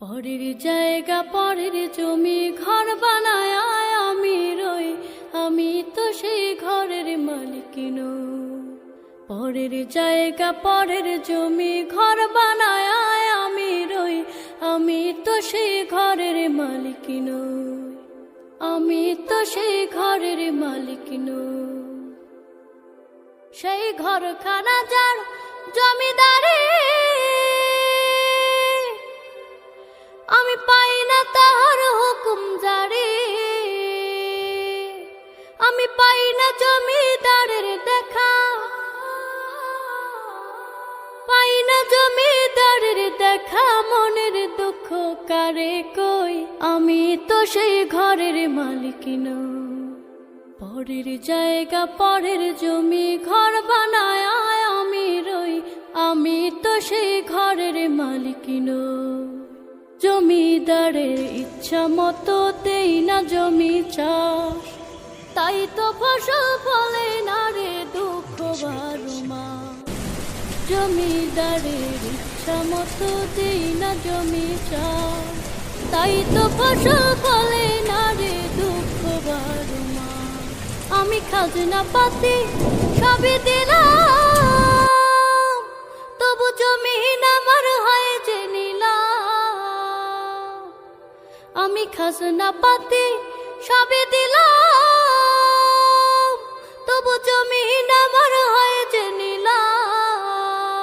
পরের জায়গা পরের জমি ঘর বানায় আমি রই, আমি তো সেই ঘরের মালিক নই। পরের জায়গা পরের জমি ঘর বানায় আমি রই, আমি তো সেই ঘরের মালিক নই, আমি তো সেই ঘরের মালিক নই। সেই ঘরখানা যার জমিদারি, আমি পাই না তাহার হুকুম জারি, আমি পাই না জমিদারের দেখা, পাই না জমিদারের দেখা। মনের দুঃখ কারে কই, আমি তো সেই ঘরের মালিক নই। পরের জায়গা পরের জমি ঘর বানায় আমি রই, আমি তো সেই ঘরের মালিক নই। জমিদারের ইচ্ছা মতো দেই না জমি চাষ, তাই তো ফসল ফলে না রে দুঃখ বারো মাস। জমিদারের ইচ্ছা মতো দেই না জমি চাষ, তাই তো ফসল ফলে না রে দুঃখ বারো মাস। আমি খাজনা পাতি সবই দিলাম, তবু জমিন আমার হয় যে নিলাম। আমি খাজনা পাতি সবই দিলাম, তবু জমিন আমার হয় যে নিলাম।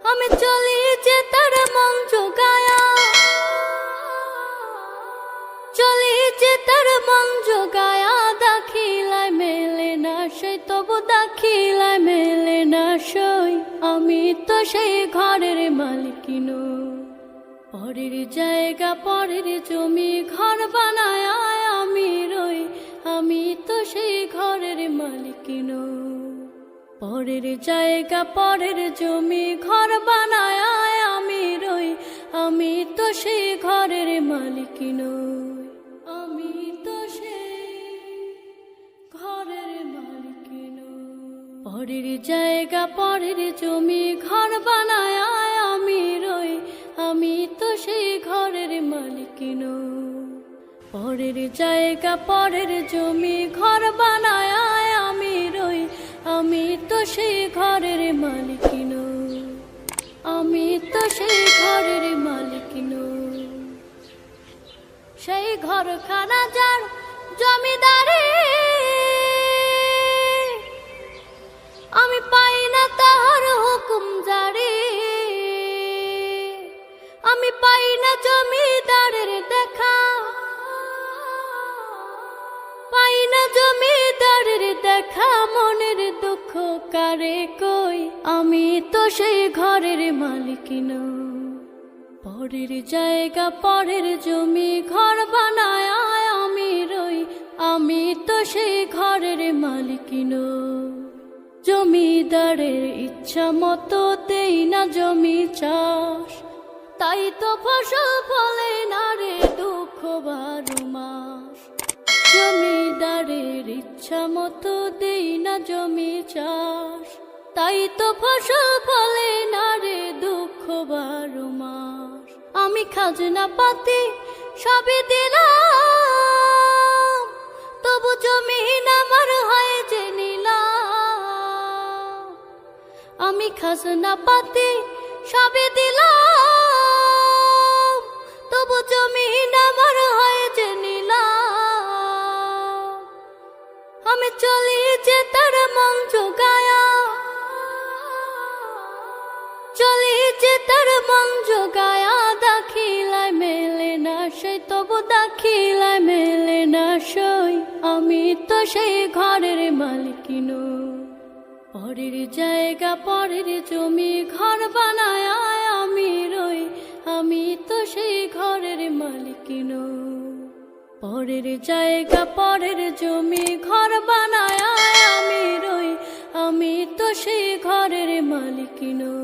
আমি চলি যে তার মন জোগায়া, চলি যে তার মন জোগায়া। দাখিলায় মেলে না সই, তবু দাখিলায় মেলে না সই, আমি তো সেই ঘরের মালিক নই। পরের জায়গা পরের জমি ঘর বানায় আমি রই, আমি তো সেই ঘরের মালিক নই। পরের জায়গা পরের জমি ঘর বানায় আমি রই, আমি তো সেই ঘরের মালিক নই, আমি তো সেই ঘরের মালিক নই। পরের জায়গা পরের জমি ঘর বানায় আমি রই, আমি তো সেই ঘরের মালিক নই। পরের জায়গা পরের জমি ঘর বানায় আমি রই, আমি তো সেই ঘরের মালিক নই, আমি তো সেই ঘরের মালিক নই। সেই ঘরখানা যার জমিদারি, আমি পাই না তাহার হুকুম জারি, আমি পাই না জমিদারের দেখা, পাই না জমিদারের দেখা। মনের দুঃখ কারে কই, আমি তো সেই ঘরের মালিক নই। পরের জায়গা পরের জমি ঘর বানায় আমি রই, আমি তো সেই ঘরের মালিক নই। জমিদারের ইচ্ছা মতো দেই না জমি চাষ, তাই তো ফসল ফলে না রে দুঃখ বারো মাস। জমিদারের ইচ্ছা মতো দেই না জমি চাষ, তাই তো ফসল ফলে না রে দুঃখ বারো মাস। আমি খাজনা পাতি সবই দিলাম, তবু জমিন আমার হয় যে নিলাম। আমি খাজনা পাতি সবই দিলাম, তবু জমিন আমার হয় যে নিলাম। আমি চলি যে তার মন জোগায়া, চলি যে তার মন জোগায়া। দাখিলায় মেলে না সই, তবু দাখিলায় মেলে না সই, আমি তো সেই ঘরের মালিক নই। পরের জায়গা পরের জমি ঘর বানায় আমি রই, আমি তো সেই ঘরের মালিক নই। পরের জায়গা পরের জমি ঘর বানায় আমি রই, আমি তো সেই ঘরের মালিক নই।